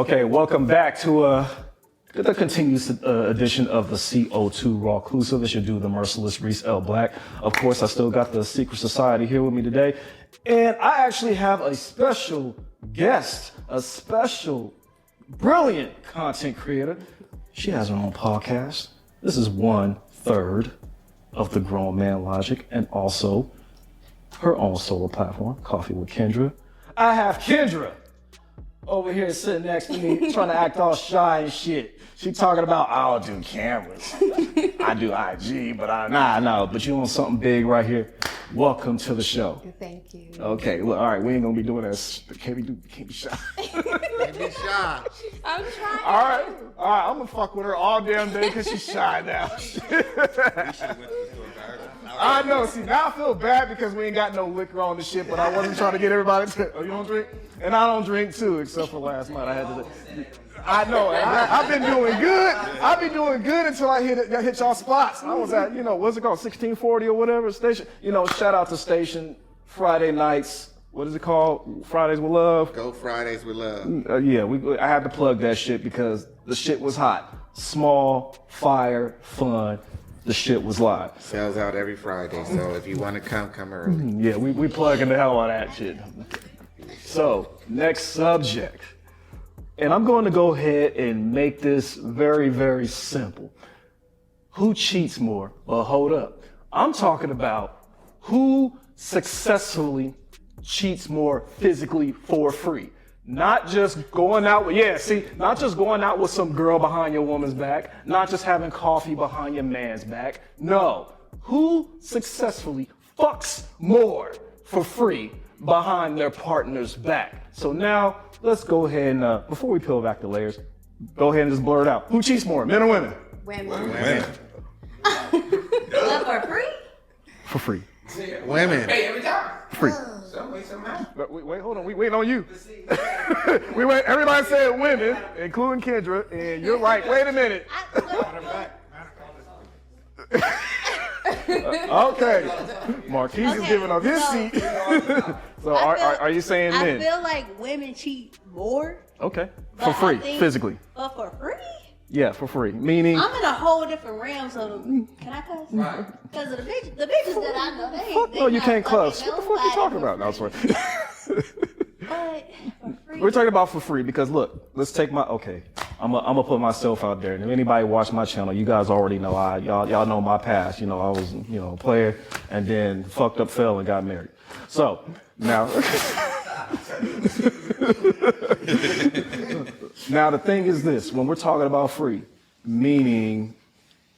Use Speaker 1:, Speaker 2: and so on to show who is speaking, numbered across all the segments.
Speaker 1: Okay, welcome back to the continuous edition of the CO2 Rawclusive. It should do the merciless Reese L. Black. Of course, I still got the Secret Society here with me today. And I actually have a special guest, a special, brilliant content creator. She has her own podcast. This is 1/3 of the Grown Man Logic, and also her own solo platform, Coffee with Kendra. I have Kendra over here sitting next to me, trying to act all shy and shit. She talking about, I don't do cameras. I do IG, but but you on something big right here. Welcome to the show.
Speaker 2: Thank you.
Speaker 1: Okay, look, all right, we ain't gonna be doing that. Can't be shy.
Speaker 3: Can't be shy.
Speaker 2: I'm trying.
Speaker 1: All right, I'm gonna fuck with her all damn day because she's shy now. I know. See, now I feel bad because we ain't got no liquor on the shit, but I wasn't trying to get everybody to. Oh, you don't drink? And I don't drink too, except for last night. I had to. I know. I've been doing good. I've been doing good until I hit y'all spots. I was at, what's it called, 1640 or whatever station. Shout out to Station Friday nights. What is it called? Fridays with Love.
Speaker 3: Go Fridays with Love.
Speaker 1: I had to plug that shit because the shit was hot. Small, fire, fun. The shit was live.
Speaker 3: Sells out every Friday, so if you want to come early.
Speaker 1: Yeah, we plugging the hell out of that shit. So, next subject. And I'm going to go ahead and make this very, very simple. Who cheats more? Well, hold up. I'm talking about who successfully cheats more physically for free. Not just going out with, not just going out with some girl behind your woman's back, not just having coffee behind your man's back. No, who successfully fucks more for free behind their partner's back? So now, let's go ahead and, before we peel back the layers, go ahead and just blur it out. Who cheats more, men or women?
Speaker 2: Women. For free?
Speaker 1: For free.
Speaker 3: Women.
Speaker 4: Hey, every time.
Speaker 1: Free. But wait, hold on. We waiting on you. Everybody said women, including Kendra, and you're like, wait a minute. Okay. Marquise is giving up his seat. So are you saying men?
Speaker 2: I feel like women cheat more.
Speaker 1: Okay. For free, physically.
Speaker 2: But for free?
Speaker 1: Yeah, for free. Meaning?
Speaker 2: I'm in a whole different realm, so can I cuss? Right. Because of the bitches that I know, they ain't.
Speaker 1: No, you can't cuss. What the fuck you talking about? No, sorry.
Speaker 2: But for free.
Speaker 1: We're talking about for free because look, let's take I'm gonna put myself out there. And if anybody watch my channel, you guys already know y'all know my past. I was a player and then fucked up, fell and got married. So now now the thing is this, when we're talking about free, meaning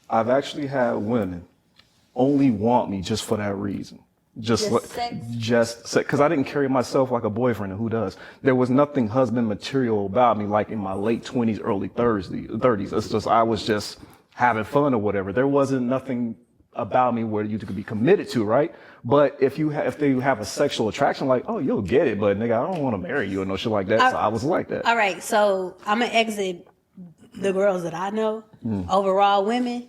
Speaker 1: I've actually had women only want me just for that reason. Just because I didn't carry myself like a boyfriend, and who does? There was nothing husband material about me like in my late 20s, early 30s. It's just, I was just having fun or whatever. There wasn't nothing about me where you could be committed to, right? But if they have a sexual attraction, like, oh, you'll get it, but nigga, I don't want to marry you or no shit like that. So I was like that.
Speaker 2: All right, so I'm gonna exit the girls that I know. Overall, women.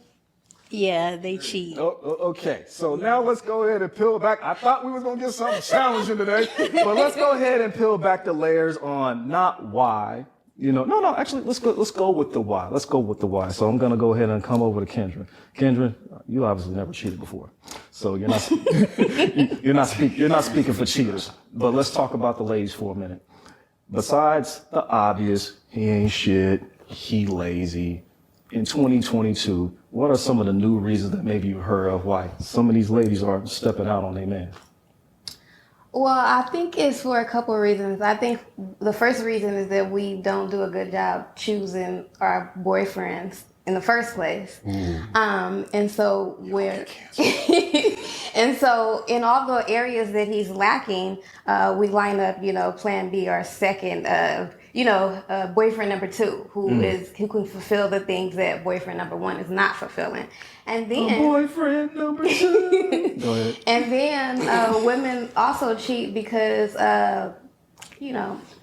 Speaker 2: Yeah, they cheat.
Speaker 1: Okay, so now let's go ahead and peel back. I thought we was gonna get something challenging today, but let's go ahead and peel back the layers on not why. Actually, let's go with the why. Let's go with the why. So I'm gonna go ahead and come over to Kendra. Kendra, you obviously never cheated before, so you're not you're not speaking for cheaters. But let's talk about the ladies for a minute. Besides the obvious, he ain't shit, he lazy. In 2022, what are some of the new reasons that maybe you've heard of why some of these ladies are stepping out on their man?
Speaker 5: Well, I think it's for a couple of reasons. I think the first reason is that we don't do a good job choosing our boyfriends in the first place. And so and so in all the areas that he's lacking, we line up, plan B or second, boyfriend number two, who can fulfill the things that boyfriend number one is not fulfilling. And then
Speaker 1: boyfriend number two. Go ahead.
Speaker 5: And then women also cheat because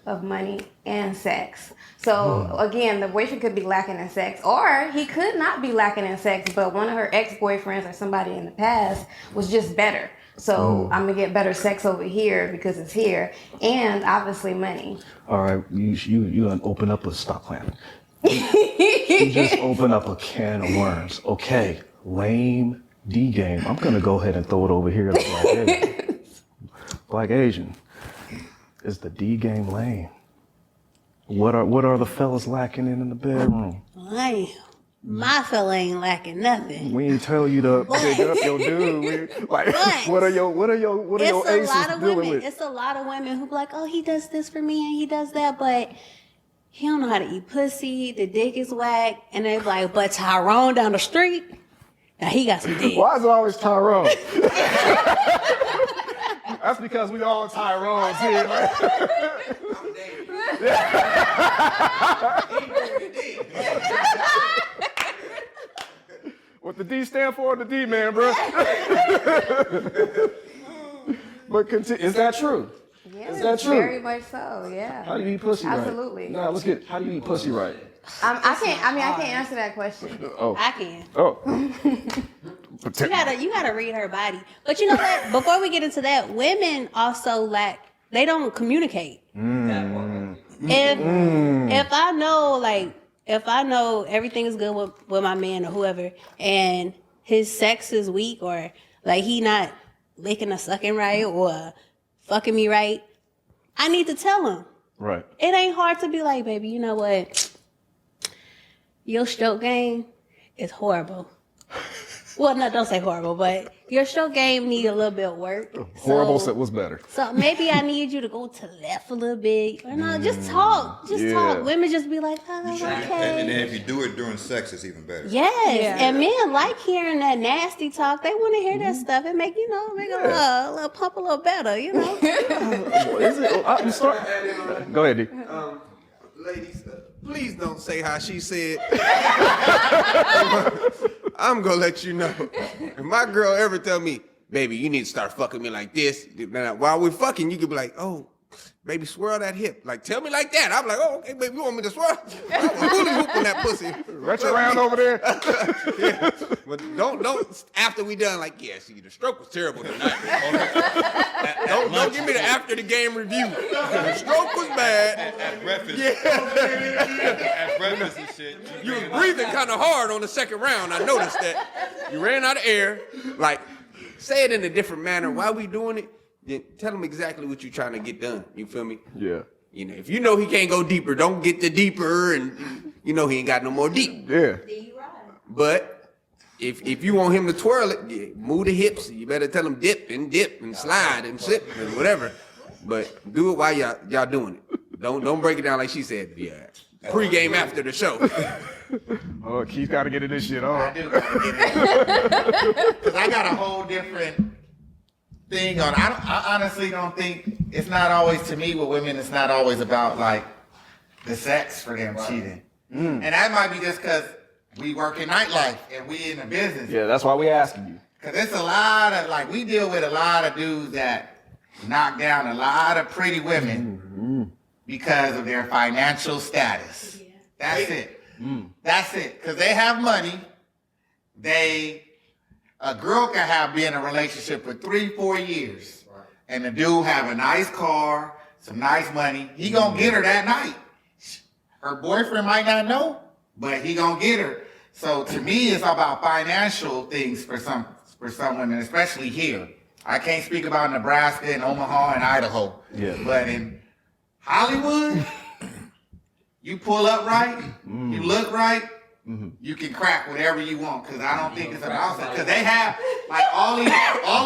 Speaker 5: of money and sex. So again, the boyfriend could be lacking in sex, or he could not be lacking in sex, but one of her ex-boyfriends or somebody in the past was just better. So I'm gonna get better sex over here because it's here, and obviously money.
Speaker 1: All right, you done open up a stop playing. You just open up a can of worms. Okay, lame D game. I'm gonna go ahead and throw it over here to Black Asian. Black Asian. Is the D game lame? What are the fellas lacking in the bedroom?
Speaker 2: Lame. My fella ain't lacking nothing.
Speaker 1: We ain't tell you to pick up your dude. What are your aces dealing with?
Speaker 2: It's a lot of women who be like, oh, he does this for me and he does that, but he don't know how to eat pussy. The dick is whack, and they be like, but Tyrone down the street, now he got some dick.
Speaker 1: Why is it always Tyrone? That's because we all Tyrones here, right? What the D stand for? The D man, bro. But is that true?
Speaker 5: Yeah,
Speaker 1: Is that true?
Speaker 5: Very much so. Yeah.
Speaker 1: How do you eat pussy right?
Speaker 5: Absolutely.
Speaker 1: Nah, how do you eat pussy right?
Speaker 5: I can't answer that question.
Speaker 2: I can.
Speaker 1: Oh.
Speaker 2: You gotta read her body. But you know what? Before we get into that, women also they don't communicate. If I know everything is good with my man or whoever, and his sex is weak, or like he not licking or sucking right or fucking me right, I need to tell him.
Speaker 1: Right.
Speaker 2: It ain't hard to be like, baby, you know what? Your stroke game is horrible. Well, no, don't say horrible, but your stroke game need a little bit of work.
Speaker 1: Horrible was better.
Speaker 2: So maybe I need you to go to the left a little bit. Or no, just talk. Just talk. Women just be like, oh, okay.
Speaker 4: And then if you do it during sex, it's even better.
Speaker 2: Yes. Yeah. And men like hearing that nasty talk. They want to hear that stuff. It make a little pump a little better, you know?
Speaker 1: Is it? I'm sorry. Go ahead, D.
Speaker 6: Ladies, please don't say how she said. I'm gonna let you know. If my girl ever tell me, baby, you need to start fucking me like this, while we're fucking, you could be like, oh, baby, swirl that hip. Like, tell me like that. I'm like, oh, okay, baby, you want me to swirl? I'm hula hooping that pussy.
Speaker 1: Retch around over there.
Speaker 6: Yeah. But don't, after we done, like, yeah, see, the stroke was terrible tonight. Don't give me the after the game review. The stroke was bad.
Speaker 4: At breakfast.
Speaker 6: Yeah.
Speaker 4: At breakfast and shit.
Speaker 6: You was breathing kind of hard on the second round. I noticed that. You ran out of air. Like, say it in a different manner. While we doing it, then tell him exactly what you're trying to get done. You feel me?
Speaker 1: Yeah.
Speaker 6: You know, if you know he can't go deeper, don't get the deeper, and you know he ain't got no more deep.
Speaker 1: Yeah.
Speaker 6: But if you want him to twirl it, yeah, move the hips. You better tell him dip and slide and slip and whatever. But do it while y'all doing it. Don't break it down like she said. Yeah. Pre-game after the show.
Speaker 1: Oh, Keith got to get in this shit on.
Speaker 3: I do gotta get it. Because I got a whole different thing on. I honestly don't think it's not always, to me with women, it's not always about like the sex for them cheating. And that might be just because we work in nightlife and we in the business.
Speaker 1: Yeah, that's why we asking you.
Speaker 3: Because it's a lot of, like, we deal with a lot of dudes that knock down a lot of pretty women because of their financial status. Yeah. That's it. That's it. Because they have money. A girl can be in a relationship for 3-4 years. Right. And the dude have a nice car, some nice money. He gonna get her that night. Her boyfriend might not know, but he gonna get her. So to me, it's about financial things for some women, especially here. I can't speak about Nebraska and Omaha and Idaho. Yeah. But in Hollywood, you pull up right, you look right, you can crack whatever you want. Because I don't think it's about that. Because they have, like, all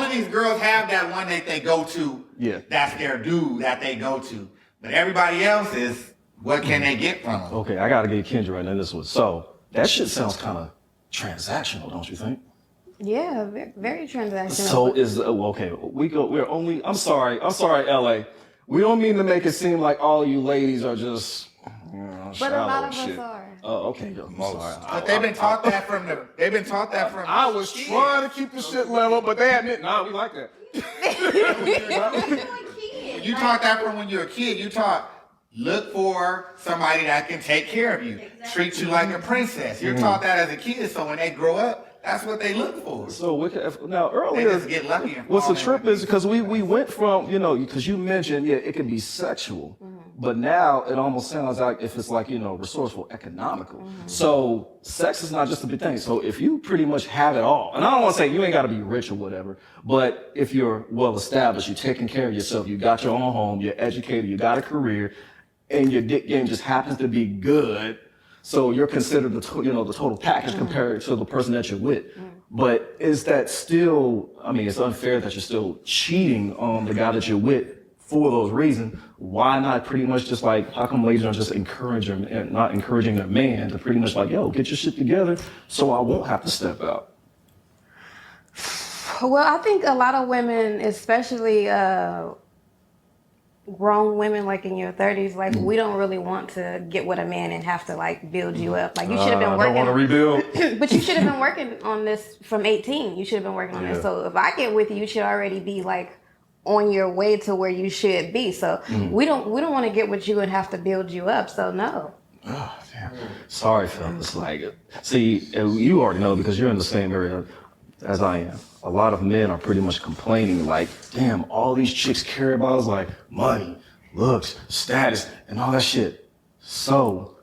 Speaker 3: of these girls have that one that they go to. Yeah. That's their dude that they go to. But everybody else is, what can they get from them?
Speaker 1: Okay, I got to get Kendra right now this one. So that shit sounds kind of transactional, don't you think?
Speaker 5: Yeah, very transactional.
Speaker 1: So I'm sorry, LA. We don't mean to make it seem like all you ladies are just,
Speaker 5: but a lot of us are.
Speaker 1: Oh, okay. I'm sorry.
Speaker 3: But they've been taught that from.
Speaker 1: I was trying to keep the shit level, but they admit, nah, we like that.
Speaker 3: you taught that from when you were a kid. You taught look for somebody that can take care of you, treat you like a princess. You're taught that as a kid, so when they grow up, that's what they look for.
Speaker 1: So now
Speaker 3: They
Speaker 1: earlier,
Speaker 3: just get lucky. And
Speaker 1: what's the
Speaker 3: fall in
Speaker 1: trip
Speaker 3: with
Speaker 1: is because we went from, because you mentioned, it can be sexual, but now it almost sounds like if it's like, resourceful, economical. So sex is not just a big thing. So if you pretty much have it all, and I don't want to say you ain't got to be rich or whatever, but if you're well established, you're taking care of yourself, you got your own home, you're educated, you got a career, and your dick game just happens to be good. So you're considered the total package compared to the person that you're with. But is that still, it's unfair that you're still cheating on the guy that you're with for those reasons. Why not pretty much just like, how come ladies are just encouraging and not encouraging their man to pretty much like, yo, get your shit together so I won't have to step out?
Speaker 5: Well, I think a lot of women, especially grown women like in your 30s, like we don't really want to get with a man and have to like build you up. Like you should have been working.
Speaker 1: I don't want to rebuild.
Speaker 5: But you should have been working on this from 18. You should have been working on this. So if I get with you, you should already be like on your way to where you should be. So we don't want to get with you and have to build you up. So no.
Speaker 1: Oh, damn. Sorry, fellas. Like, see, you already know because you're in the same area as I am. A lot of men are pretty much complaining like, damn, all these chicks care about is like money, looks, status, and all that shit. So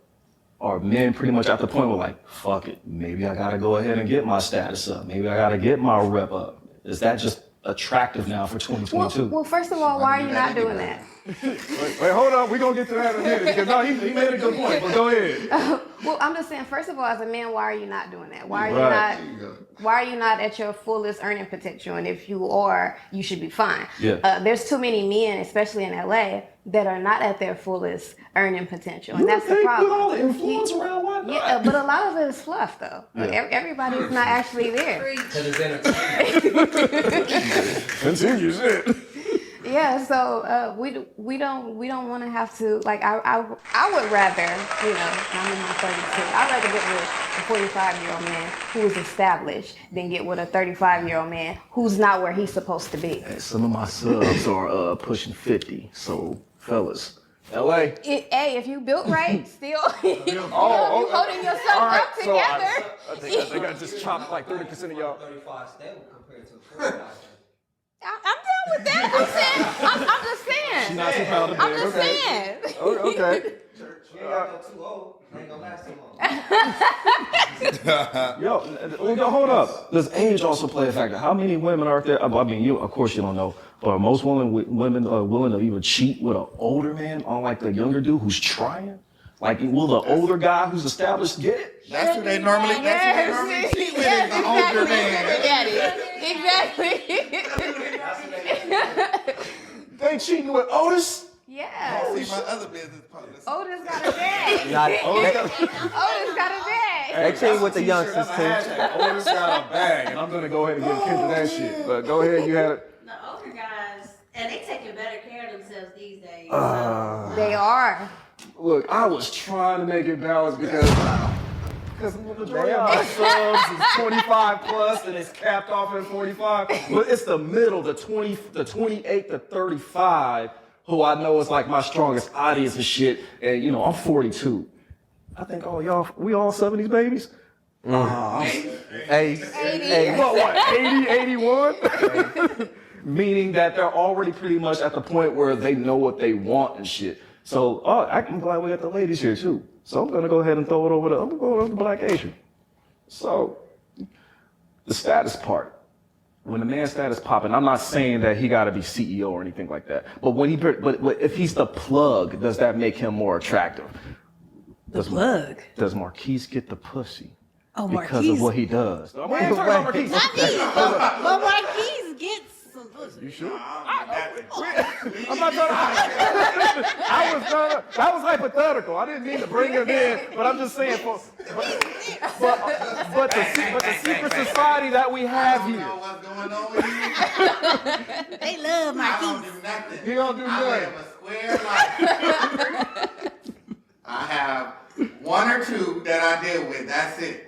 Speaker 1: are men pretty much at the point where like, fuck it, maybe I gotta go ahead and get my status up. Maybe I gotta get my rep up. Is that just attractive now for 2022?
Speaker 5: Well, first of all, why are you not doing that?
Speaker 1: Wait, hold on. We're going to get to that in a minute. Because no, he made a good point, but go ahead.
Speaker 5: Well, I'm just saying, first of all, as a man, why are you not doing that? Why are
Speaker 1: Right.
Speaker 5: why are you not at your fullest earning potential? And if you are, you should be fine.
Speaker 1: Yeah.
Speaker 5: There's too many men, especially in LA, that are not at their fullest earning potential. And that's the
Speaker 1: With
Speaker 5: problem.
Speaker 1: all the influence around, why not?
Speaker 5: Yeah, but a lot of it is fluff, though.
Speaker 1: Yeah.
Speaker 5: Everybody's not actually there.
Speaker 7: Because it's entertainment.
Speaker 1: Continue, shit.
Speaker 5: Yeah, so we don't want to have to like I would rather, I'm in my 32. I'd rather get with a 45-year-old man who is established than get with a 35-year-old man who's not where he's supposed to be.
Speaker 1: Hey, some of my subs are pushing 50, so fellas, LA.
Speaker 5: Hey, if you built right, still you holding yourself up together.
Speaker 1: I think I just chopped like 30% of y'all.
Speaker 7: 35 stable compared to 45.
Speaker 5: I'm done with that. I'm just saying.
Speaker 1: She's not too proud of
Speaker 5: I'm
Speaker 1: it.
Speaker 5: just saying.
Speaker 1: Okay.
Speaker 7: You ain't got no too old. You ain't gonna last too long.
Speaker 1: Yo, hold up. Does age also play a factor? How many women are there? Of course you don't know, but are most women are willing to even cheat with an older man on like the younger dude who's trying? Like, will the older guy who's established get it?
Speaker 3: That's what they normally cheat with is the older man.
Speaker 5: Exactly.
Speaker 1: They cheating with Otis?
Speaker 5: Yeah.
Speaker 3: See my other business partners.
Speaker 5: Otis got a bag.
Speaker 8: Otis
Speaker 5: Otis got a bag.
Speaker 8: They cheat with the youngsters too.
Speaker 1: Otis got a bag, and I'm gonna go ahead and get Kendra that shit. But go ahead, you had it.
Speaker 2: The older guys, and they taking better care of themselves these days.
Speaker 5: They are.
Speaker 1: Look, I was trying to make it balanced because the majority of my subs is 25 plus and it's capped off at 45. But it's the middle, the 28 to 35, who I know is like my strongest audience and shit. And I'm 42. I think we all 70s babies.
Speaker 8: Hey,
Speaker 1: What, 80, 81? Meaning that they're already pretty much at the point where they know what they want and shit. So, I'm glad we got the ladies here too. So I'm gonna go ahead and throw it over I'm gonna go over to Black Asian. So, the status part. When the man's status popping, I'm not saying that he gotta be CEO or anything like that. But but if he's the plug, does that make him more attractive? Does Marquise get the pussy?
Speaker 2: Oh,
Speaker 1: Because of what he does. I'm
Speaker 2: Not me, but Marquise gets some pussy.
Speaker 1: You sure? I'm not talking. That was hypothetical. I didn't mean to bring him in, but I'm just saying but the secret society that we have
Speaker 3: I don't
Speaker 1: here.
Speaker 3: know what's going on with you.
Speaker 2: They love
Speaker 3: I don't
Speaker 2: Marquise.
Speaker 3: do nothing.
Speaker 1: He don't do
Speaker 3: I
Speaker 1: nothing.
Speaker 3: live a square life. I have one or two that I deal with. That's it.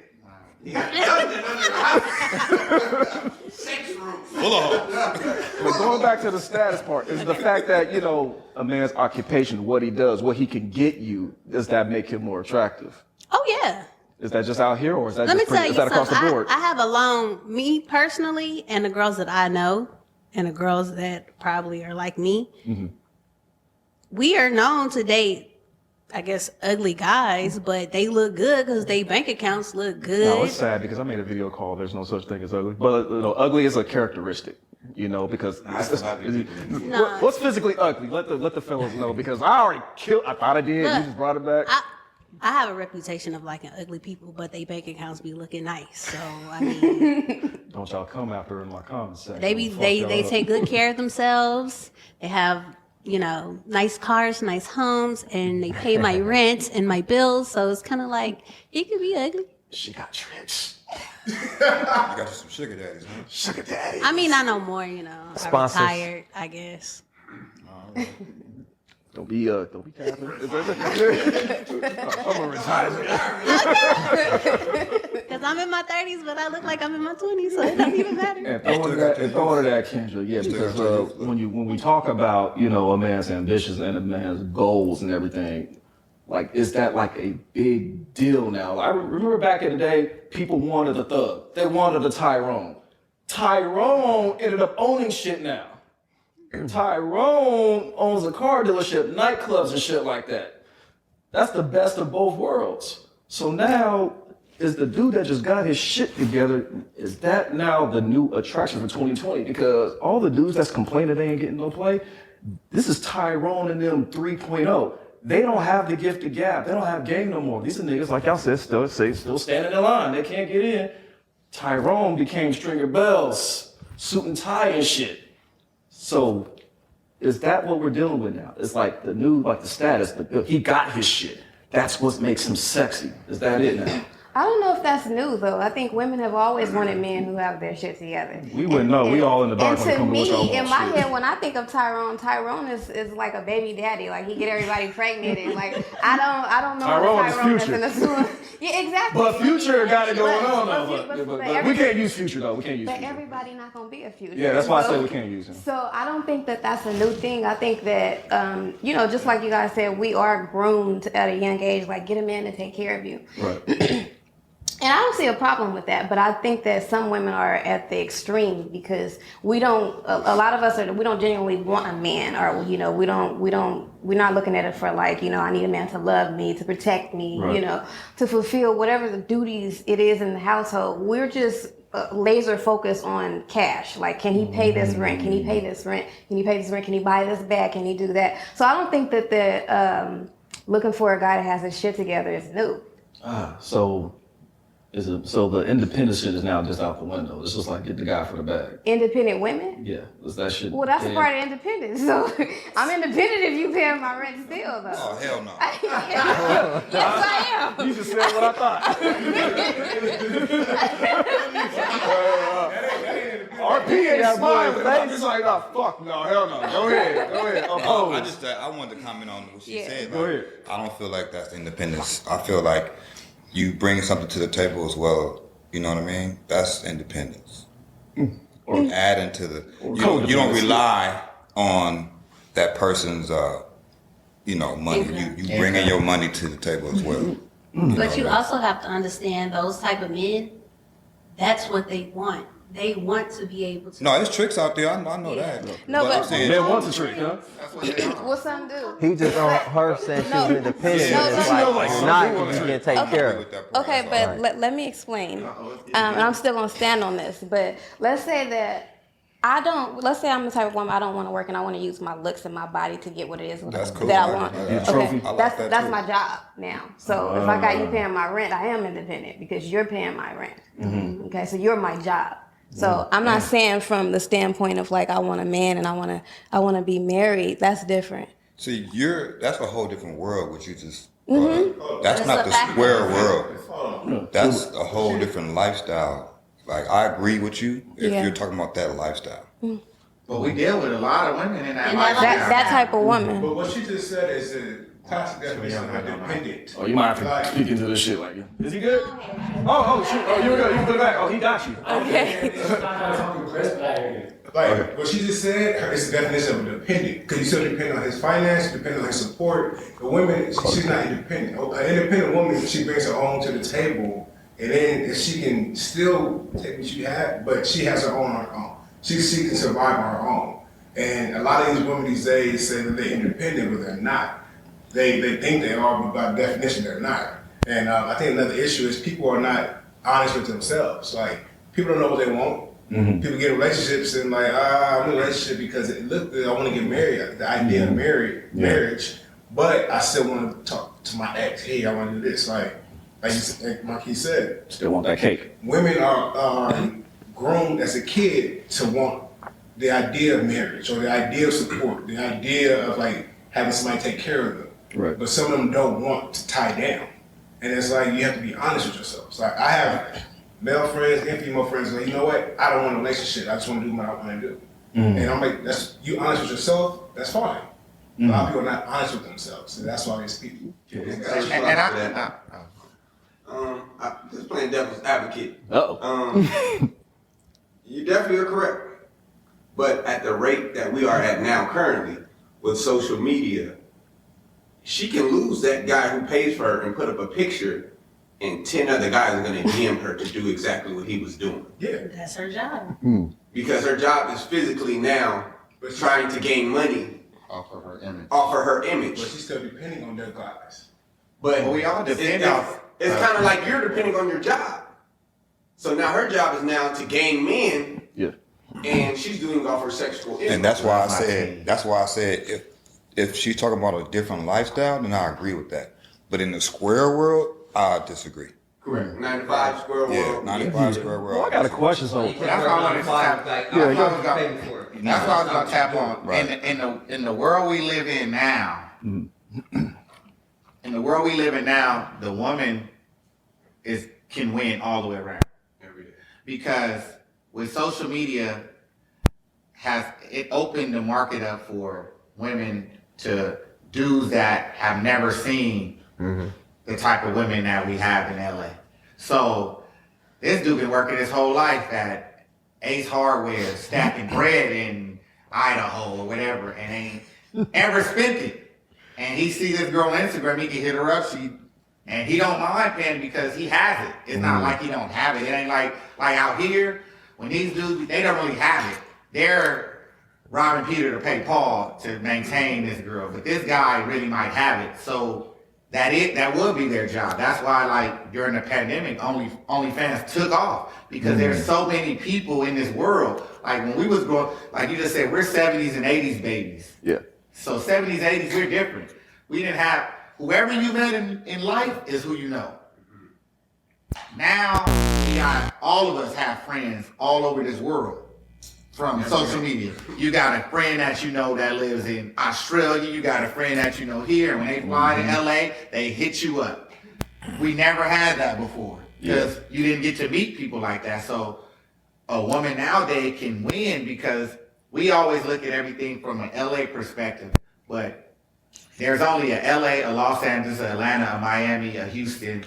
Speaker 3: Sex room.
Speaker 4: Full of hoes.
Speaker 1: But going back to the status part, is the fact that, you know, a man's occupation, what he does, what he can get you, does that make him more attractive?
Speaker 2: Oh yeah.
Speaker 1: Is that just out here, or is that
Speaker 2: Let me
Speaker 1: just
Speaker 2: tell you
Speaker 1: is that across
Speaker 2: something.
Speaker 1: the board?
Speaker 2: I have me personally, and the girls that I know, and the girls that probably are like me.
Speaker 1: Mm-hmm.
Speaker 2: We are known to date, I guess, ugly guys, but they look good because their bank accounts look good.
Speaker 1: No, it's sad because I made a video call. There's no such thing as ugly, but you know, ugly is a characteristic. You know, because what's physically ugly? Let the fellas know, because I already killed. I thought I did.
Speaker 2: Look,
Speaker 1: You just brought it back.
Speaker 2: I have a reputation of liking ugly people, but they bank accounts be looking nice. So I mean,
Speaker 1: Don't y'all come after in my comments section.
Speaker 2: they take good care of themselves. They have, you know, nice cars, nice homes, and they pay my rent and my bills. So it's kind of like, it could be ugly.
Speaker 1: She got tricks.
Speaker 4: You got some sugar daddies, huh?
Speaker 1: Sugar daddy.
Speaker 2: I mean, I know more, you know. I'm
Speaker 8: Sponsors.
Speaker 2: retired, I guess.
Speaker 1: Don't be capping. I'm a retire.
Speaker 2: Because I'm in my 30s, but I look like I'm in my 20s, so it doesn't even matter.
Speaker 1: And throwing to that, Kendra, yeah, because when we talk about, you know, a man's ambitions and a man's goals and everything, like, is that like a big deal now? I remember back in the day, people wanted a thug. They wanted a Tyrone. Tyrone ended up owning shit now. Tyrone owns a car dealership, nightclubs and shit like that. That's the best of both worlds. So now, is the dude that just got his shit together, is that now the new attraction for 2020? Because all the dudes that's complaining they ain't getting no play, this is Tyrone and them 3.0. They don't have the gift of gab. They don't have game no more. These are niggas, like y'all said, still standing in line. They can't get in. Tyrone became Stringer Bells, suit and tie and shit. So, is that what we're dealing with now? It's like the new, like the status, he got his shit. That's what makes him sexy. Is that it now?
Speaker 5: I don't know if that's new though. I think women have always wanted men who have their shit together.
Speaker 1: We wouldn't know. We all in the dark
Speaker 5: And
Speaker 1: when it
Speaker 5: to
Speaker 1: comes to what y'all
Speaker 5: me,
Speaker 1: want.
Speaker 5: in my
Speaker 1: Shit.
Speaker 5: head, when I think of Tyrone is like a baby daddy. Like he get everybody pregnant and like I don't know
Speaker 1: Tyrone is
Speaker 5: Tyrone
Speaker 1: Future.
Speaker 5: that's in the school. Yeah, exactly.
Speaker 1: But Future got it going
Speaker 5: But-
Speaker 1: on
Speaker 5: but-
Speaker 1: though.
Speaker 5: but
Speaker 1: But we can't use Future though. We can't use
Speaker 5: But
Speaker 1: Future.
Speaker 5: everybody not gonna be a Future.
Speaker 1: Yeah, that's why I
Speaker 5: So-
Speaker 1: said we can't use him.
Speaker 5: So I don't think that that's a new thing. I think that, you know, just like you guys said, we are groomed at a young age, like get a man to take care of you.
Speaker 1: Right.
Speaker 5: And I don't see a problem with that, but I think that some women are at the extreme because we don't. A lot of us we don't genuinely want a man, or you know, we're not looking at it for like, you know, I need a man to love me, to protect me,
Speaker 1: Right.
Speaker 5: you know, to fulfill whatever the duties it is in the household. We're just laser focused on cash. Like, can he pay this rent? Can he pay this rent? Can he pay this rent? Can he buy this bag? Can he do that? So I don't think that the looking for a guy that has his shit together is new.
Speaker 1: So the independent shit is now just out the window. It's just like get the guy for the bag.
Speaker 5: Independent women?
Speaker 1: Yeah, is that shit?
Speaker 5: Well, that's a
Speaker 1: yeah.
Speaker 5: part of independence. So I'm independent if you paying my rent still, though.
Speaker 4: Oh, hell no.
Speaker 5: Yes, I am.
Speaker 1: You just said what I thought. RP ain't smiling. I'm just like, oh, fuck no, hell no. Go ahead. Oppose.
Speaker 4: I wanted to comment on what she
Speaker 5: Yeah.
Speaker 4: said.
Speaker 1: Go
Speaker 4: Like,
Speaker 1: ahead.
Speaker 4: I don't feel like that's independence. I feel like you bring something to the table as well. You know what I mean? That's independence. Or adding to the. You don't rely on that person's, you know, money. You bringing your money to the table as well.
Speaker 2: But you also have to understand those type of men, that's what they want. They want to be able to.
Speaker 4: No, there's tricks out there. I know that.
Speaker 5: No, but-
Speaker 4: I'm saying,
Speaker 1: Man wants a trick, huh?
Speaker 5: What's some do?
Speaker 8: He just on her saying she's independent.
Speaker 5: No,
Speaker 8: and it's
Speaker 5: no,
Speaker 8: like,
Speaker 1: no.
Speaker 8: you're not, you get taken care of.
Speaker 4: with that part.
Speaker 5: Okay, but let me explain. And I'm still gonna stand on this. But let's say that let's say I'm the type of woman I don't want to work and I want to use my looks and my body to get what it is
Speaker 4: That's cool.
Speaker 5: that I want.
Speaker 4: Yeah.
Speaker 1: Trophy.
Speaker 4: I like
Speaker 5: That's
Speaker 4: that
Speaker 5: that's
Speaker 4: too.
Speaker 5: my job now. So if I got you paying my rent, I am independent because you're paying my rent. Okay, so you're my job. So I'm not saying from the standpoint of like I want a man and I want to be married. That's different.
Speaker 4: See, that's a whole different world, what you just brought up. That's not the
Speaker 2: fact.
Speaker 4: square world. That's a whole different lifestyle. Like, I agree with you if
Speaker 5: Yeah.
Speaker 4: you're talking about that lifestyle.
Speaker 3: But we deal with a lot of women in that
Speaker 2: And
Speaker 3: lifestyle.
Speaker 5: That type of woman.
Speaker 9: But what she just said is a classic definition of independent.
Speaker 1: Oh, you might have to speak into this shit like, is he good? Oh, shoot. Oh, you put it back. Oh, he got you.
Speaker 5: Okay.
Speaker 7: It's not something crisp out here.
Speaker 9: Like what she just said, it's the definition of a dependent. Because you still depend on his finance, depend on his support. The woman, she's not independent. An independent woman, she brings her own to the table, and then if she can still take what you have, but she has her own on her own. She can survive on her own. And a lot of these women these days say that they're independent, but they're not. They think they are, but by definition, they're not. And I think another issue is people are not honest with themselves. Like, people don't know what they want. People get in relationships and like, I'm in a relationship because it looked good. I want to get married. The idea of marriage, but I still want to talk to my ex. Hey, I want to do this. Like Marquis said,
Speaker 1: Still want that cake.
Speaker 9: women are grown as a kid to want the idea of marriage or the idea of support, the idea of like having somebody take care of them.
Speaker 1: Right.
Speaker 9: But some of them don't want to tie down, and it's like you have to be honest with yourself. It's like I have male friends and female friends, like, you know what? I don't want a relationship. I just want to do what I want to do. And I'm like, that's you honest with yourself. That's fine. A lot of people are not honest with themselves, and that's why it's people.
Speaker 6: I'm just playing devil's advocate.
Speaker 1: Uh-oh.
Speaker 6: You definitely are correct. But at the rate that we are at now currently with social media, she can lose that guy who pays for her and put up a picture, and 10 other guys are going to DM her to do exactly what he was doing.
Speaker 9: Yeah.
Speaker 2: That's her job.
Speaker 6: Because her job is physically now trying to gain money
Speaker 3: Off of her image.
Speaker 9: But she's still depending on their guys.
Speaker 6: But
Speaker 3: Well, we all depend off.
Speaker 6: It's kind of like you're depending on your job. So now her job is now to gain men,
Speaker 1: Yeah.
Speaker 6: and she's doing it off her sexual income.
Speaker 4: And that's why I said if she's talking about a different lifestyle, then I agree with that. But in the square world, I disagree.
Speaker 6: Correct. 9 to 5 square world.
Speaker 4: Yeah, 95 square world.
Speaker 1: Well, I got a question. So,
Speaker 7: You can't
Speaker 3: That's
Speaker 7: work
Speaker 3: all I
Speaker 7: 9 to
Speaker 3: wanted to
Speaker 7: 5,
Speaker 3: say.
Speaker 7: like,
Speaker 1: Yeah,
Speaker 7: I'm
Speaker 1: go
Speaker 7: not gonna pay for it.
Speaker 3: That's what I was gonna tap on.
Speaker 4: Right.
Speaker 3: In the world we live in now, in the world we live in now, the woman can win all the way around.
Speaker 6: Every day.
Speaker 3: Because with social media has it opened the market up for women to dudes that have never seen the type of women that we have in LA. So this dude been working his whole life at Ace Hardware, stacking bread in Idaho or whatever, and ain't ever spent it. And he see this girl on Instagram, he can hit her up, and he don't mind paying because he has it. It's not like he don't have it. It ain't like out here, when these dudes, they don't really have it. They're robbing Peter to pay Paul to maintain this girl. But this guy really might have it. So that would be their job. That's why, like, during the pandemic, OnlyFans took off. Because there's so many people in this world. Like, when we was growing, like you just said, we're 70s and 80s babies.
Speaker 1: yeah.
Speaker 3: So 70s, 80s, we're different. We didn't have, whoever you met in life is who you know. Now, all of us have friends all over this world from social media. You got a friend that you know that lives in Australia. You got a friend that you know here. When they fly to LA, they hit you up. We never had that before because you didn't get to meet people like that. So a woman nowadays can win because we always look at everything from an LA perspective, but there's only a LA, a Los Angeles, a Atlanta, a Miami, a Houston.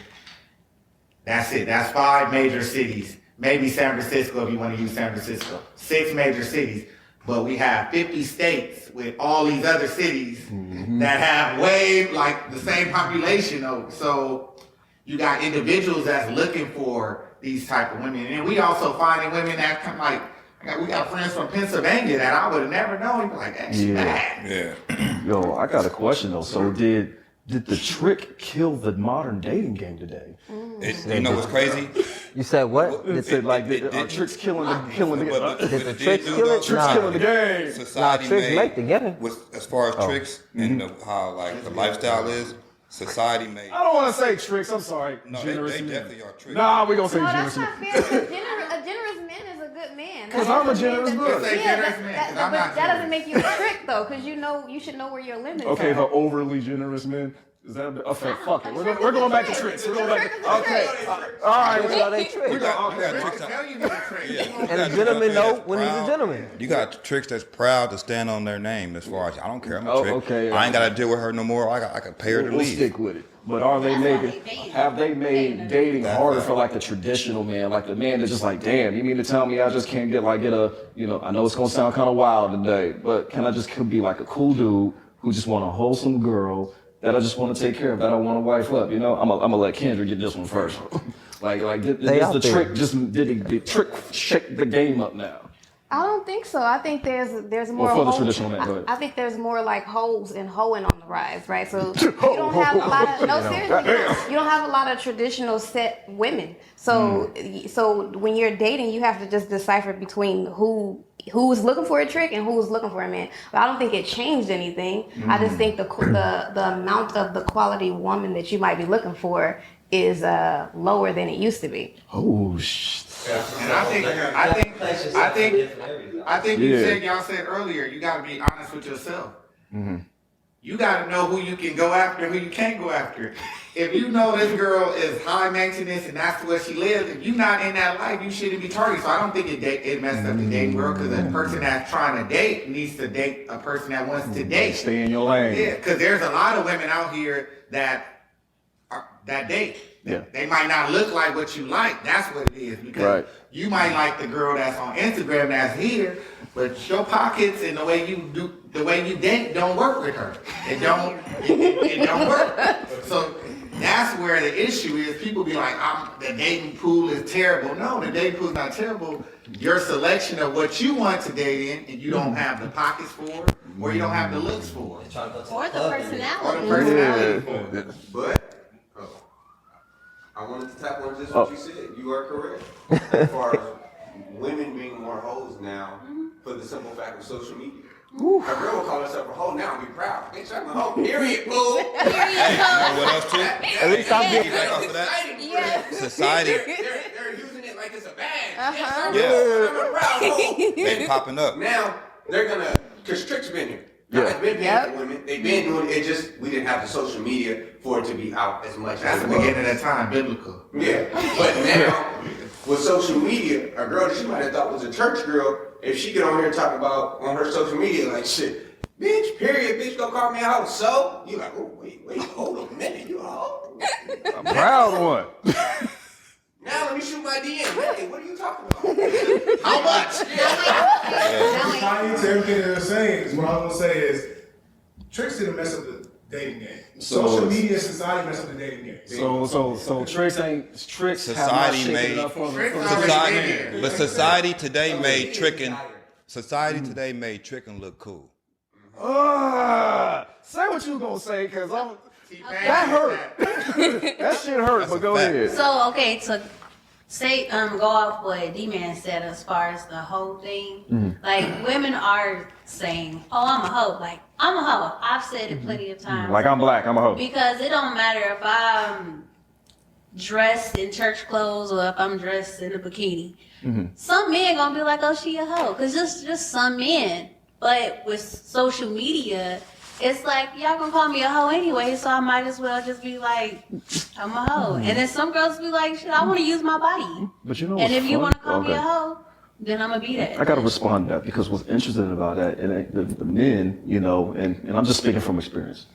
Speaker 3: That's it. That's 5 major cities. Maybe San Francisco if you want to use San Francisco. 6 major cities. But we have 50 states with all these other cities that have way like the same population. So you got individuals that's looking for these type of women. And we also finding women that come like, we got friends from Pennsylvania that I would have never known. Be like, hey, she bad.
Speaker 4: Yeah.
Speaker 1: Yo, I got a question though. So did the trick kill the modern dating game today?
Speaker 4: You know what's crazy?
Speaker 8: You said what?
Speaker 1: It's like are tricks killing the
Speaker 8: Did the tricks kill it?
Speaker 1: tricks killing the game.
Speaker 4: Society
Speaker 8: tricks
Speaker 4: made,
Speaker 8: make together.
Speaker 4: as far as tricks and how like the lifestyle is, society made.
Speaker 1: I don't want to say tricks. I'm sorry.
Speaker 4: No,
Speaker 1: generous
Speaker 4: they
Speaker 1: men.
Speaker 4: definitely are tricks.
Speaker 1: Nah, we gonna say
Speaker 5: No,
Speaker 1: generous
Speaker 5: that's
Speaker 1: men.
Speaker 5: not fair. A generous man is a good man.
Speaker 1: 'Cause I'm a generous
Speaker 5: man.
Speaker 1: man.
Speaker 3: Say generous man, 'cause I'm
Speaker 5: But
Speaker 3: not
Speaker 5: that doesn't
Speaker 3: generous.
Speaker 5: make you a trick though, because you should know where your limits
Speaker 1: Okay,
Speaker 5: are.
Speaker 1: the overly generous men. Is that okay? Fuck it. We're going back to tricks. We're going back to okay. All right.
Speaker 8: That's why they trick.
Speaker 4: You got tricks
Speaker 3: I'll tell you the trick.
Speaker 8: And a gentleman know when he's a gentleman.
Speaker 4: You got tricks that's proud to stand on their name. As far as I don't care, I'm a
Speaker 1: Oh,
Speaker 4: trick.
Speaker 1: okay,
Speaker 4: I ain't gotta deal with her no more. I can pay her to
Speaker 1: We'll
Speaker 4: leave.
Speaker 1: stick with it. But are they
Speaker 2: That's why
Speaker 1: making?
Speaker 2: they dating.
Speaker 1: Have they made dating harder for like the traditional man, like the man that's just like, damn, you mean to tell me I just can't get a, you know, I know it's gonna sound kind of wild today, but can I just be like a cool dude who just want a wholesome girl that I just want to take care of, that I want to wife up, you know? I'm gonna let Kendra get this one first. did
Speaker 8: out
Speaker 1: the
Speaker 8: there.
Speaker 1: trick did the trick shake the game up now?
Speaker 5: I don't think so. I think there's more.
Speaker 1: Well, for the
Speaker 5: hoes-
Speaker 1: traditional man, go ahead.
Speaker 5: I think there's more like hoes and hoeing on the rise, right? So you don't have a lot of seriously, you don't have a lot of traditional set women. So so when you're dating, you have to just decipher between who's looking for a trick and who's looking for a man. But I don't think it changed anything. I just think the amount of the quality woman that you might be looking for is lower than it used to be.
Speaker 1: Oh shit.
Speaker 3: And I think y'all said earlier, you got to be honest with yourself. You got to know who you can go after, who you can't go after. If you know this girl is high maintenance and that's where she lives, if you're not in that life, you shouldn't be targeted. So I don't think it messed up the dating world, because a person that's trying to date needs to date a person that wants to date.
Speaker 1: Stay in your lane.
Speaker 3: Yeah, because there's a lot of women out here that date.
Speaker 1: Yeah.
Speaker 3: They might not look like what you like. That's what it is. Because you might like the girl that's on Instagram that's here, but your pockets and the way you date don't work with her. It don't work. So that's where the issue is. People be like, the dating pool is terrible. No, the dating pool is not terrible. Your selection of what you want to date in, and you don't have the pockets for, or you don't have the looks for,
Speaker 2: Or the personality.
Speaker 3: or the personality for it.
Speaker 6: But I wanted to tap on just what you said. You are correct. As far as women being more hoes now, for the simple fact of social media. A girl will call herself a hoe now and be proud. Bitch, I'm a hoe. Period, boo.
Speaker 4: What else too?
Speaker 8: At least I'm getting.
Speaker 4: Right off of that,
Speaker 5: Yeah.
Speaker 4: society,
Speaker 6: They're using it like it's a badge.
Speaker 5: Uh-huh.
Speaker 6: Yes, I'm a proud hoe.
Speaker 4: they popping up.
Speaker 6: Now they're gonna, cause Trick's been here. Guys been paying for women. They've been doing it. Just we didn't have the social media for it to be out as much.
Speaker 3: That's
Speaker 6: as
Speaker 3: the
Speaker 6: it was.
Speaker 3: beginning of the time, biblical.
Speaker 6: Yeah, but now with social media, a girl that she might have thought was a church girl, if she get on here talking about on her social media like shit, bitch, period, bitch, don't call me a hoe. So you like, oh wait, hold a minute, you a hoe?
Speaker 1: A proud one.
Speaker 6: Now let me shoot my DM. Hey, what are you talking about?
Speaker 3: How much?
Speaker 9: Tying to everything that they're saying is what I'm gonna say is tricks didn't mess up the dating game.
Speaker 1: So-
Speaker 9: Social media and society messed up the dating game.
Speaker 1: So tricks have not
Speaker 4: Society
Speaker 1: shaken
Speaker 4: made-
Speaker 1: it up for
Speaker 3: Tricks
Speaker 1: the
Speaker 3: already
Speaker 4: Society,
Speaker 3: been here.
Speaker 4: but society today made tricking. Society today made tricking look cool.
Speaker 1: say what you gonna say, cause that hurt. That shit hurt,
Speaker 4: That's
Speaker 1: but
Speaker 4: a
Speaker 1: go
Speaker 4: fact.
Speaker 1: ahead.
Speaker 2: So okay, to say go off what D-Man said as far as the whole thing. Like women are saying, "Oh, I'm a hoe." Like I'm a hoe. I've said it plenty of times.
Speaker 1: Like I'm black, I'm a hoe.
Speaker 2: Because it don't matter if I'm dressed in church clothes or if I'm dressed in a bikini. Some men gonna be like, "Oh, she a hoe," because just some men. But with social media, it's like y'all gonna call me a hoe anyway, so I might as well just be like, I'm a hoe. And then some girls be like, shit, I want to use my body.
Speaker 1: But you know
Speaker 2: And
Speaker 1: what's
Speaker 2: if you want to
Speaker 1: funny?
Speaker 2: call me a hoe, then I'm gonna be that.
Speaker 1: I gotta respond to that, because what's interesting about that, and the men, you know, and I'm just speaking from experience,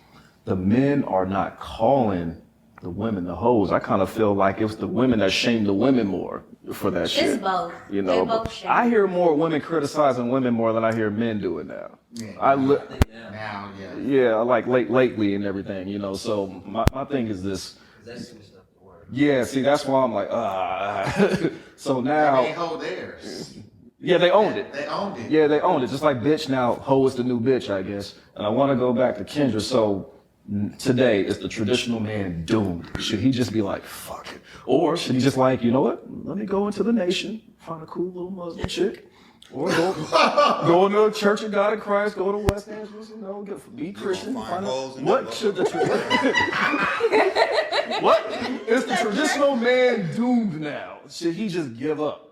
Speaker 1: the men are not calling the women the hoes. I kind of feel like it's the women that shame the women more for that shit.
Speaker 2: It's both.
Speaker 1: You
Speaker 2: They
Speaker 1: know,
Speaker 2: both
Speaker 1: but
Speaker 2: shame.
Speaker 1: I hear more women criticizing women more than I hear men do it now.
Speaker 3: Now, yeah.
Speaker 1: Yeah, like lately and everything, you know. So my thing is this.
Speaker 7: That's switched up the word.
Speaker 1: Yeah, see, that's why I'm like, So now,
Speaker 3: They hold theirs.
Speaker 1: yeah, they owned it.
Speaker 3: They owned it.
Speaker 1: Yeah, they owned it. Just like bitch now, hoe is the new bitch, I guess. And I want to go back to Kendra. So today, is the traditional man doomed? Should he just be like, fuck it? Or should he just like, you know what? Let me go into the nation, find a cool little Muslim chick. Or go into a Church of God in Christ, go to West Angeles, you know, be Christian.
Speaker 4: Find
Speaker 1: find out-
Speaker 4: holes in
Speaker 1: What
Speaker 4: that
Speaker 1: should the what is the traditional man doomed now? Should he just give up?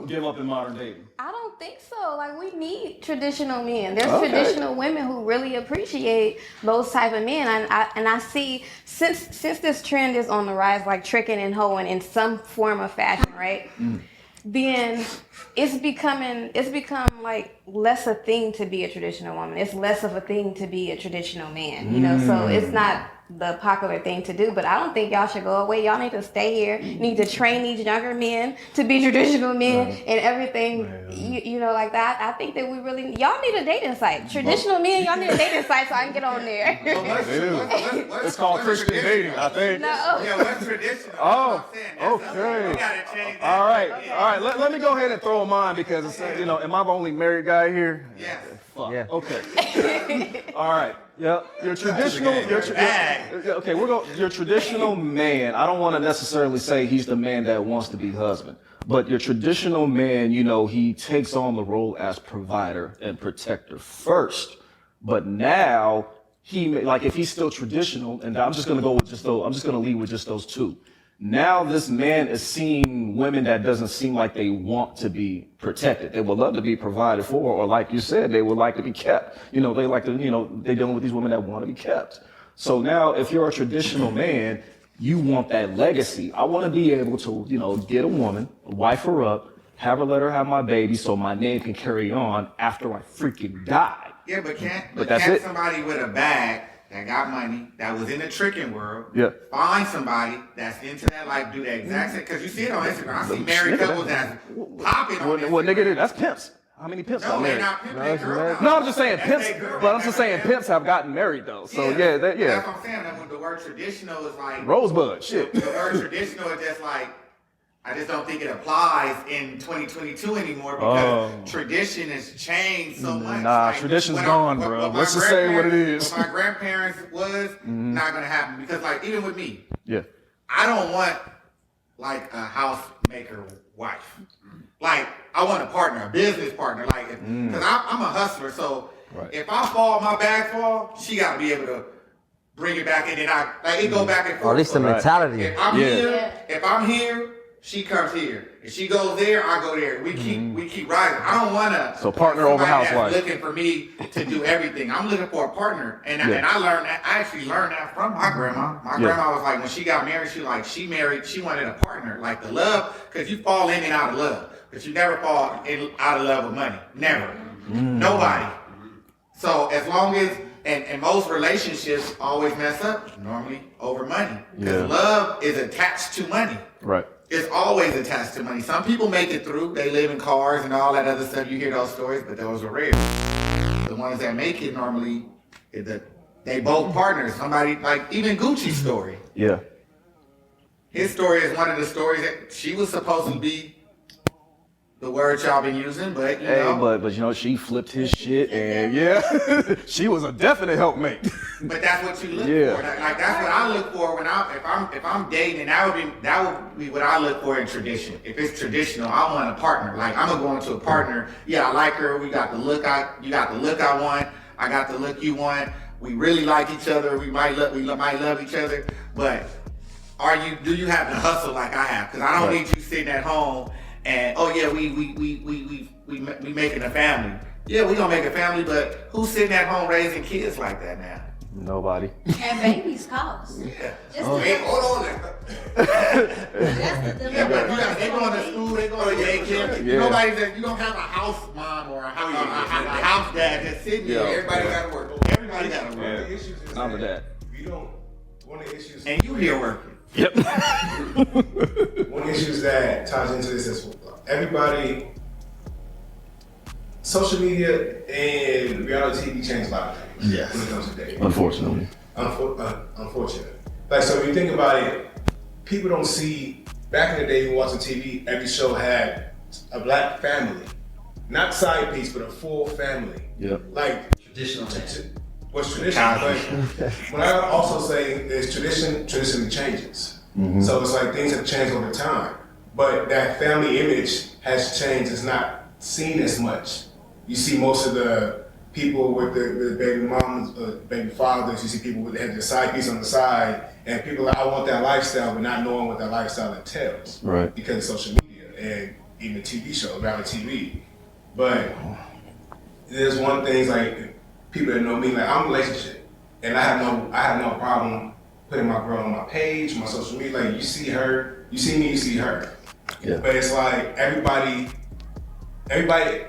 Speaker 1: Give up in modern dating?
Speaker 5: I don't think so. Like we need traditional men. There's
Speaker 1: Okay.
Speaker 5: traditional women who really appreciate those type of men. And I see since this trend is on the rise, like tricking and hoeing in some form of fashion, right? Then it's become like less a thing to be a traditional woman. It's less of a thing to be a traditional man. You know, so it's not the popular thing to do, but I don't think y'all should go away. Y'all need to stay here. You need to train these younger men to be traditional men and everything, you know, like that. I think that y'all need a dating site. Traditional men, y'all need a dating site so I can get on there.
Speaker 1: It's called Christian dating, I think.
Speaker 5: No.
Speaker 3: Yeah, what's traditional?
Speaker 1: Oh,
Speaker 3: That's what I'm saying.
Speaker 1: okay.
Speaker 3: We gotta change that.
Speaker 1: All right. Let me go ahead and throw mine because it's, you know, am I the only married guy here?
Speaker 3: Yes.
Speaker 1: Fuck.
Speaker 8: Yeah.
Speaker 1: Okay. All right. Yep. Your traditional. Okay. Your traditional man. I don't want to necessarily say he's the man that wants to be husband, but your traditional man, you know, he takes on the role as provider and protector first. But now if he's still traditional, and I'm just gonna lead with just those two. Now this man is seeing women that doesn't seem like they want to be protected. They would love to be provided for, or like you said, they would like to be kept. You know, they like to, you know, they're dealing with these women that want to be kept. So now if you're a traditional man, you want that legacy. I want to be able to, you know, get a woman, wife her up, have her let her have my baby so my name can carry on after I freaking die.
Speaker 3: Yeah, but can't
Speaker 1: it.
Speaker 3: Somebody with a bag that got money, that was in the tricking world, find somebody that's into that life, do the exact same, because you see it on Instagram. I see married couples that's popping on Instagram.
Speaker 1: Well, nigga, that's pimps. How many pimps got married? No, I'm just saying pimps, but I'm just saying pimps have gotten married though. So yeah.
Speaker 3: That's what I'm saying. That the word traditional is like
Speaker 1: Rosebud, shit.
Speaker 3: The word traditional is just like, I just don't think it applies in 2022 anymore because tradition has changed so much.
Speaker 1: Nah,
Speaker 3: like,
Speaker 1: tradition's gone, bro. Let's just say what it is.
Speaker 3: What my grandparents was not gonna happen because, like, even with me,
Speaker 1: yeah,
Speaker 3: I don't want like a housemaker wife. Like, I want a partner, a business partner. Like, because I'm a hustler, so if I fall, my bag fall, she got to be able to bring it back, and then it go back and forth.
Speaker 8: Or at least the mentality.
Speaker 3: If I'm here, she comes here. If she goes there, I go there. We keep rising. I don't want to.
Speaker 1: So partner over housewife.
Speaker 3: Looking for me to do everything. I'm looking for a partner, and I learned that. I actually learned that from my grandma. My grandma was like, when she got married, she wanted a partner, like the love, because you fall in and out of love, but you never fall out of love with money. Never. Nobody. So as long as and most relationships always mess up normally over money because love is attached to money.
Speaker 1: Right.
Speaker 3: It's always attached to money. Some people make it through. They live in cars and all that other stuff. You hear those stories, but those are rare. The ones that make it normally, they both partners. Somebody, like even Gucci's story.
Speaker 1: Yeah.
Speaker 3: His story is one of the stories that she was supposed to be the word y'all been using, but you know.
Speaker 1: But you know, she flipped his shit, and she was a definite helpmate.
Speaker 3: But that's what you look for. Like that's what I look for when if I'm dating. That would be what I look for in tradition. If it's traditional, I want a partner. Like I'm gonna go into a partner. Yeah, I like her. We got the look. You got the look I want. I got the look you want. We really like each other. We might love each other. But do you have the hustle like I have? Because I don't need you sitting at home and we making a family. Yeah, we gonna make a family, but who's sitting at home raising kids like that now?
Speaker 1: Nobody.
Speaker 2: And babies cost.
Speaker 3: Yeah.
Speaker 6: Hold on there.
Speaker 3: They going to school, they going to daycare. You don't have a house mom or a house dad that's sitting there.
Speaker 6: Everybody got to work.
Speaker 3: Everybody got to work.
Speaker 9: The issues is
Speaker 1: I'm with that.
Speaker 9: One of the issues.
Speaker 3: And you here working.
Speaker 1: Yep.
Speaker 9: One of the issues that ties into this is everybody, social media and reality TV changed a lot of things.
Speaker 1: Yes.
Speaker 9: When it comes to dating.
Speaker 1: Unfortunately.
Speaker 9: Unfortunately. Like, so when you think about it, people don't see, back in the day, you watching TV, every show had a black family. Not side piece, but a full family.
Speaker 1: Yep.
Speaker 9: Like,
Speaker 7: Traditional.
Speaker 9: What's traditional? But what I also say is tradition changes. Mm-hmm. So it's like things have changed over time. But that family image has changed. It's not seen as much. You see most of the people with the baby moms, baby fathers, you see people with the side piece on the side, and people like, I want that lifestyle, but not knowing what that lifestyle entails. Right. Because of social media and even TV shows, reality TV. But there's one thing, like, people that know me, like, I'm a relationship, and I have no problem putting my girl on my page, my social media. Like, you see her, you see me, you see her. Yeah. But it's like everybody,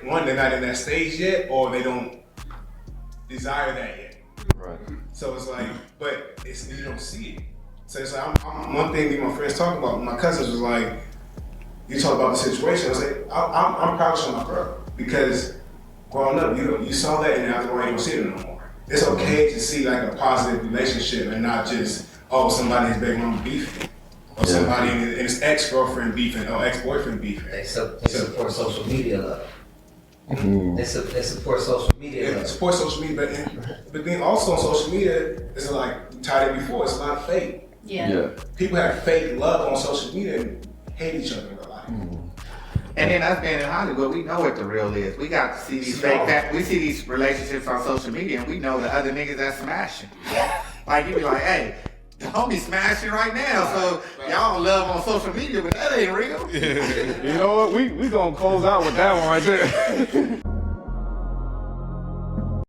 Speaker 9: one, they're not in that stage yet, or they don't desire that yet. Right. So it's like, but it's you don't see it. So it's like I'm one thing me and my friends talking about. My cousins was like, you talk about the situation. I was like, I'm proud of my girl because growing up, you saw that and after a while you don't see it no more. It's okay to see like a positive relationship and not just somebody his baby mama beefing or somebody and his ex-girlfriend beefing or ex-boyfriend beefing.
Speaker 7: They support social media love. They support social media
Speaker 9: Yeah,
Speaker 7: love.
Speaker 9: support social media, but then also on social media, it's like we tried it before. It's a lot of fake.
Speaker 2: Yeah.
Speaker 9: People have fake love on social media and hate each other in real life.
Speaker 3: And then us being in Hollywood, we know what the real is. We got to see these we see these relationships on social media, and we know the other niggas that smashing. Like you be like, hey, the homie smashing right now, so y'all love on social media, but that ain't real.
Speaker 1: You know what? We gonna close out with that one right there.